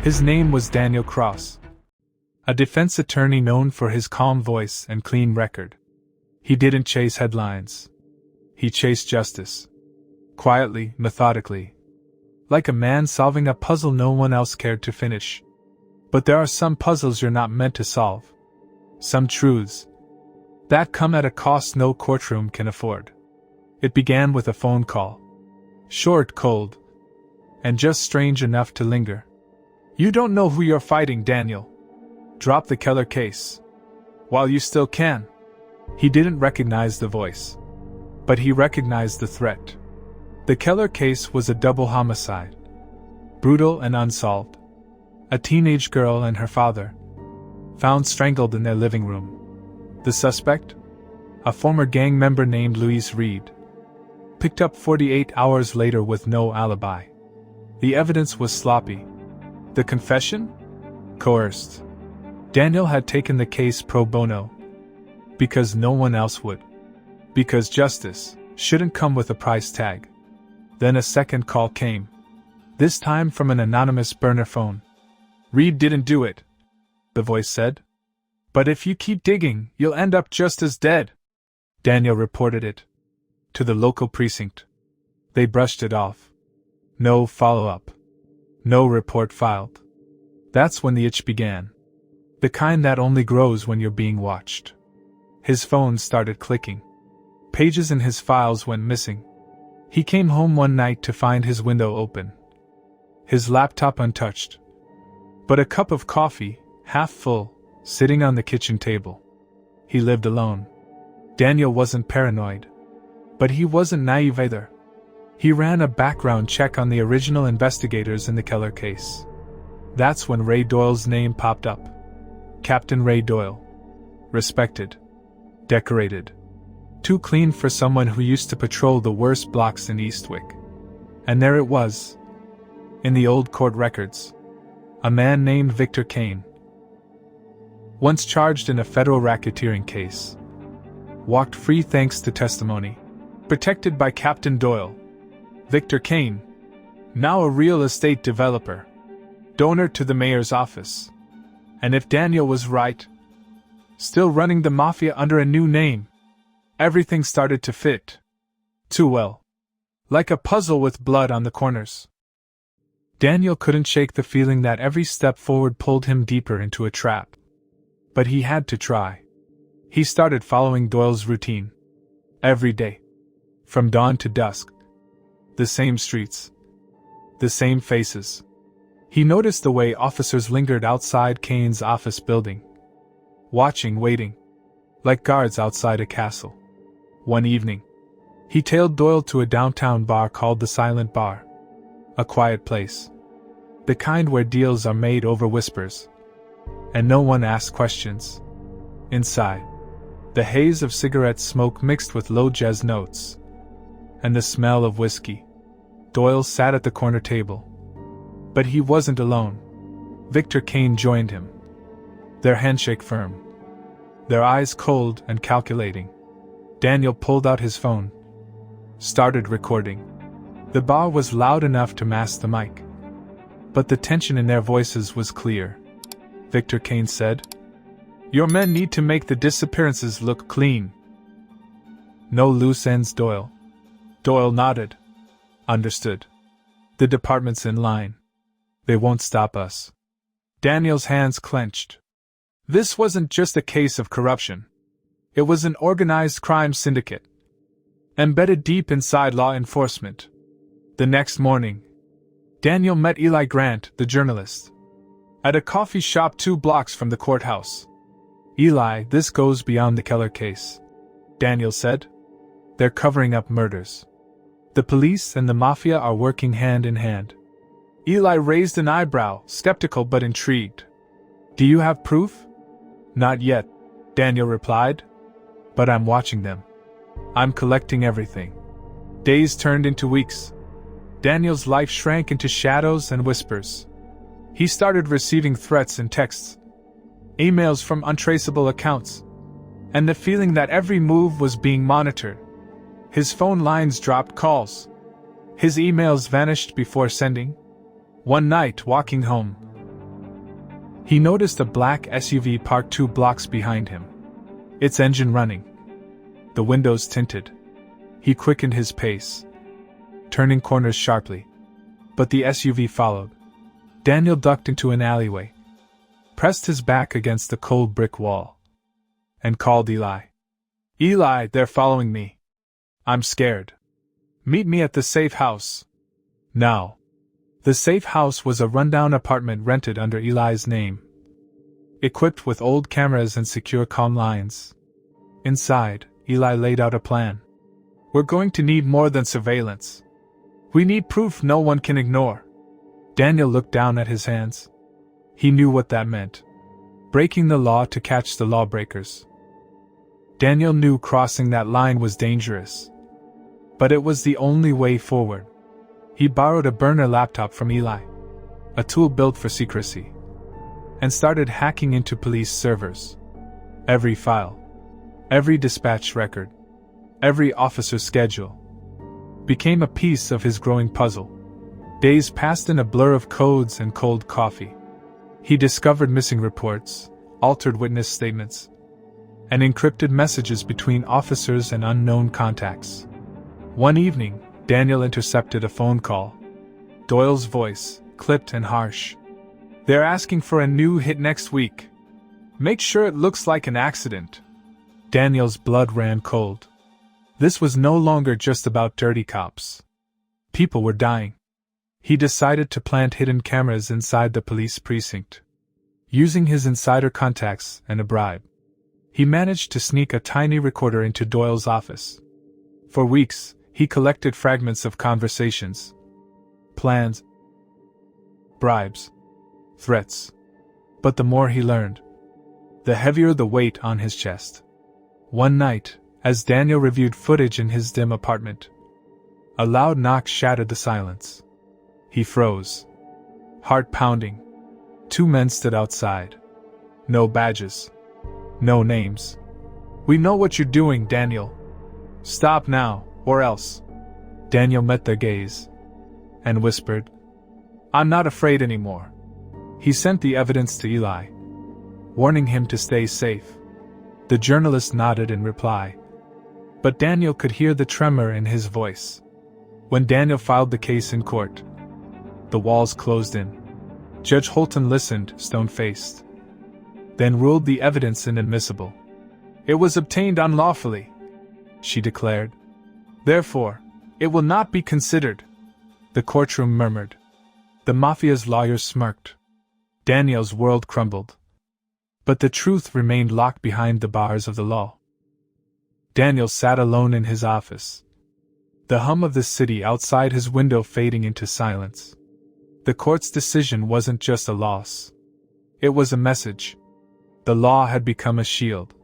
His name was Daniel Cross, a defense attorney known for his calm voice and clean record. He didn't chase headlines. He chased justice. Quietly, methodically. Like a man solving a puzzle no one else cared to finish. But there are some puzzles you're not meant to solve. Some truths that come at a cost no courtroom can afford. It began with a phone call. Short, cold, and just strange enough to linger. "You don't know who you're fighting, Daniel. Drop the Keller case. While you still can." He didn't recognize the voice. But he recognized the threat. The Keller case was a double homicide. Brutal and unsolved. A teenage girl and her father, found strangled in their living room. The suspect? A former gang member named Louise Reed. Picked up 48 hours later with no alibi. The evidence was sloppy. The confession? Coerced. Daniel had taken the case pro bono. Because no one else would. Because justice shouldn't come with a price tag. Then a second call came. This time from an anonymous burner phone. "Reed didn't do it," the voice said. "But if you keep digging, you'll end up just as dead." Daniel reported it to the local precinct. They brushed it off. No follow-up. No report filed. That's when the itch began. The kind that only grows when you're being watched. His phone started clicking. Pages in his files went missing. He came home one night to find his window open. His laptop untouched. But a cup of coffee, half full, sitting on the kitchen table. He lived alone. Daniel wasn't paranoid. But he wasn't naive either. He ran a background check on the original investigators in the Keller case. That's when Ray Doyle's name popped up. Captain Ray Doyle. Respected. Decorated. Too clean for someone who used to patrol the worst blocks in Eastwick. And there it was. In the old court records. A man named Victor Kane. Once charged in a federal racketeering case. Walked free thanks to testimony. Protected by Captain Doyle. Victor Kane. Now a real estate developer. Donor to the mayor's office. And if Daniel was right, still running the Mafia under a new name. Everything started to fit. Too well. Like a puzzle with blood on the corners. Daniel couldn't shake the feeling that every step forward pulled him deeper into a trap. But he had to try. He started following Doyle's routine. Every day. From dawn to dusk. The same streets. The same faces. He noticed the way officers lingered outside Kane's office building. Watching, waiting. Like guards outside a castle. One evening, he tailed Doyle to a downtown bar called the Silent Bar. A quiet place. The kind where deals are made over whispers. And no one asks questions. Inside, the haze of cigarette smoke mixed with low jazz notes. And the smell of whiskey. Doyle sat at the corner table. But he wasn't alone. Victor Kane joined him. Their handshake firm. Their eyes cold and calculating. Daniel pulled out his phone. Started recording. The bar was loud enough to mask the mic. But the tension in their voices was clear. Victor Kane said, "Your men need to make the disappearances look clean. No loose ends, Doyle." Doyle nodded. Understood. The department's in line. They won't stop us. Daniel's hands clenched. This wasn't just a case of corruption. It was an organized crime syndicate. Embedded deep inside law enforcement. The next morning, Daniel met Eli Grant, the journalist, at a coffee shop 2 blocks from the courthouse. "Eli, this goes beyond the Keller case," Daniel said. "They're covering up murders. The police and the Mafia are working hand in hand." Eli raised an eyebrow, skeptical but intrigued. "Do you have proof?" "Not yet," Daniel replied. "But I'm watching them. I'm collecting everything." Days turned into weeks. Daniel's life shrank into shadows and whispers. He started receiving threats and texts, emails from untraceable accounts, and the feeling that every move was being monitored. His phone lines dropped calls. His emails vanished before sending. One night, walking home, He noticed a black SUV parked 2 blocks behind him, its engine running, the windows tinted. He quickened his pace, turning corners sharply, but the SUV followed. Daniel ducked into an alleyway, pressed his back against the cold brick wall, and called Eli. "Eli, they're following me. I'm scared. Meet me at the safe house. Now." The safe house was a rundown apartment rented under Eli's name, equipped with old cameras and secure comm lines. Inside, Eli laid out a plan. "We're going to need more than surveillance. We need proof no one can ignore." Daniel looked down at his hands. He knew what that meant. Breaking the law to catch the lawbreakers. Daniel knew crossing that line was dangerous. But it was the only way forward. He borrowed a burner laptop from Eli, a tool built for secrecy, and started hacking into police servers. Every file, every dispatch record, every officer's schedule became a piece of his growing puzzle. Days passed in a blur of codes and cold coffee. He discovered missing reports, altered witness statements, and encrypted messages between officers and unknown contacts. One evening, Daniel intercepted a phone call. Doyle's voice, clipped and harsh. "They're asking for a new hit next week. Make sure it looks like an accident." Daniel's blood ran cold. This was no longer just about dirty cops. People were dying. He decided to plant hidden cameras inside the police precinct. Using his insider contacts and a bribe, he managed to sneak a tiny recorder into Doyle's office. For weeks, he collected fragments of conversations, plans, bribes, threats. But the more he learned, the heavier the weight on his chest. One night, as Daniel reviewed footage in his dim apartment, a loud knock shattered the silence. He froze, heart pounding. 2 men stood outside. No badges, no names. "We know what you're doing, Daniel. Stop now, or else." Daniel met their gaze and whispered, "I'm not afraid anymore." He sent the evidence to Eli, warning him to stay safe. The journalist nodded in reply, but Daniel could hear the tremor in his voice. When Daniel filed the case in court, the walls closed in. Judge Holton listened, stone-faced, then ruled the evidence inadmissible. "It was obtained unlawfully," she declared. "Therefore, it will not be considered." The courtroom murmured. The Mafia's lawyers smirked. Daniel's world crumbled. But the truth remained locked behind the bars of the law. Daniel sat alone in his office, the hum of the city outside his window fading into silence. The court's decision wasn't just a loss. It was a message. The law had become a shield.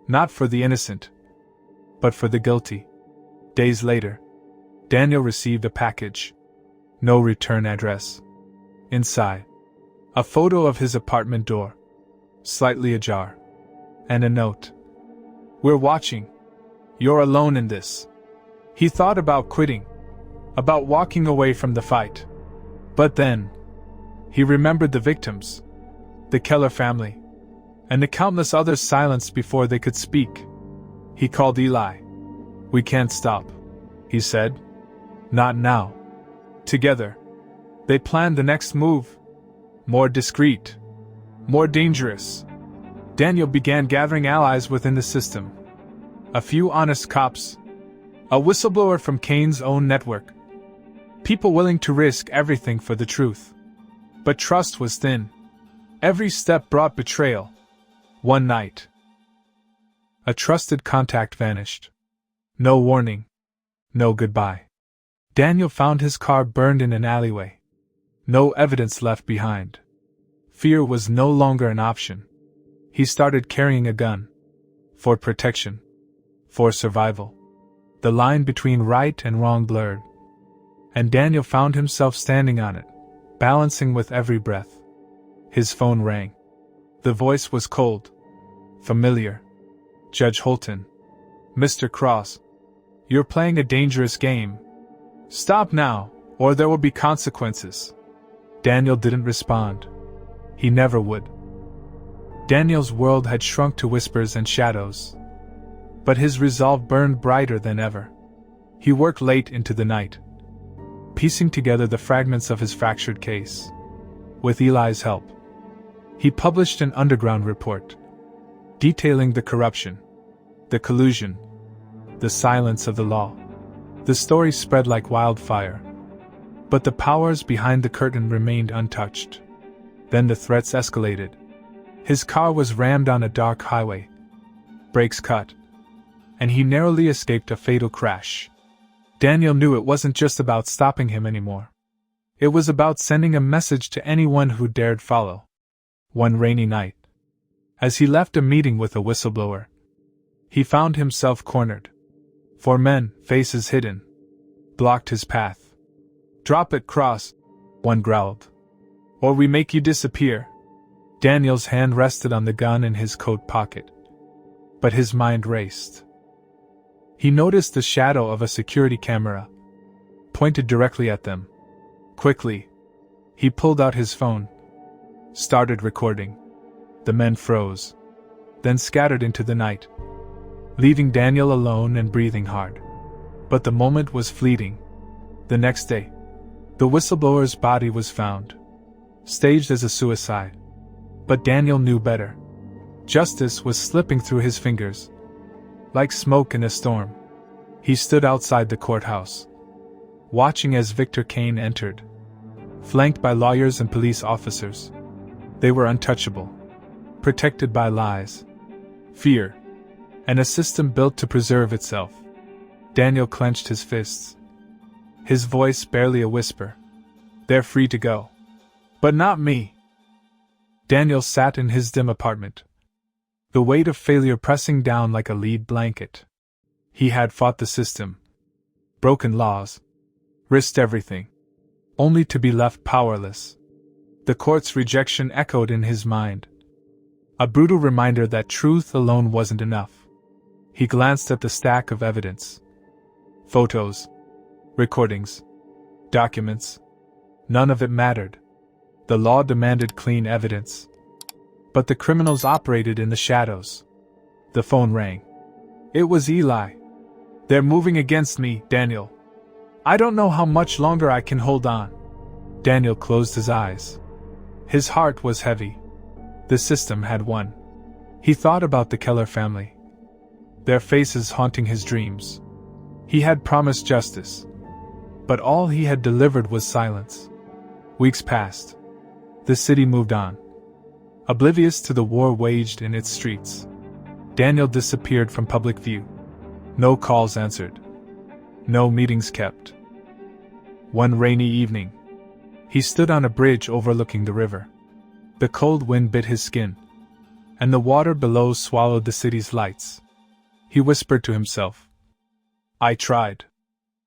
Not for the innocent, but for the guilty. Days later, Daniel received a package. No return address. Inside, a photo of his apartment door, slightly ajar, and a note. "We're watching. You're alone in this." He thought about quitting, about walking away from the fight. But then, he remembered the victims, the Keller family, and the countless others silenced before they could speak. He called Eli. "We can't stop," he said. "Not now." Together, they planned the next move. More discreet, more dangerous. Daniel began gathering allies within the system. A few honest cops, a whistleblower from Kane's own network. People willing to risk everything for the truth. But trust was thin. Every step brought betrayal. One night, a trusted contact vanished. No warning. No goodbye. Daniel found his car burned in an alleyway. No evidence left behind. Fear was no longer an option. He started carrying a gun. For protection. For survival. The line between right and wrong blurred. And Daniel found himself standing on it, balancing with every breath. His phone rang. The voice was cold. Familiar. "Judge Holton. Mr. Cross. You're playing a dangerous game. Stop now, or there will be consequences." Daniel didn't respond. He never would. Daniel's world had shrunk to whispers and shadows. But his resolve burned brighter than ever. He worked late into the night, piecing together the fragments of his fractured case. With Eli's help, he published an underground report, detailing the corruption, the collusion, the silence of the law. The story spread like wildfire, but the powers behind the curtain remained untouched. Then the threats escalated. His car was rammed on a dark highway, brakes cut, and he narrowly escaped a fatal crash. Daniel knew it wasn't just about stopping him anymore. It was about sending a message to anyone who dared follow. One rainy night, as he left a meeting with a whistleblower, he found himself cornered. 4 men, faces hidden, blocked his path. "Drop it, Cross," one growled, "or we make you disappear." Daniel's hand rested on the gun in his coat pocket, but his mind raced. He noticed the shadow of a security camera, pointed directly at them. Quickly, he pulled out his phone, started recording. The men froze, then scattered into the night, leaving Daniel alone and breathing hard. But the moment was fleeting. The next day, the whistleblower's body was found, staged as a suicide. But Daniel knew better. Justice was slipping through his fingers, like smoke in a storm. He stood outside the courthouse, watching as Victor Kane entered, flanked by lawyers and police officers. They were untouchable, protected by lies, fear, and a system built to preserve itself. Daniel clenched his fists, his voice barely a whisper. "They're free to go. But not me." Daniel sat in his dim apartment, the weight of failure pressing down like a lead blanket. He had fought the system, broken laws, risked everything, only to be left powerless. The court's rejection echoed in his mind, a brutal reminder that truth alone wasn't enough. He glanced at the stack of evidence. Photos, recordings, documents. None of it mattered. The law demanded clean evidence. But the criminals operated in the shadows. The phone rang. It was Eli. "They're moving against me, Daniel. I don't know how much longer I can hold on." Daniel closed his eyes. His heart was heavy. The system had won. He thought about the Keller family, their faces haunting his dreams. He had promised justice, but all he had delivered was silence. Weeks passed. The city moved on, oblivious to the war waged in its streets. Daniel disappeared from public view. No calls answered. No meetings kept. One rainy evening, he stood on a bridge overlooking the river. The cold wind bit his skin, and the water below swallowed the city's lights. He whispered to himself, "I tried.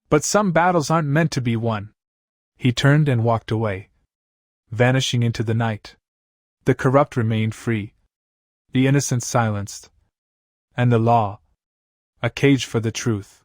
But some battles aren't meant to be won." He turned and walked away, vanishing into the night. The corrupt remained free, the innocent silenced, and the law, a cage for the truth.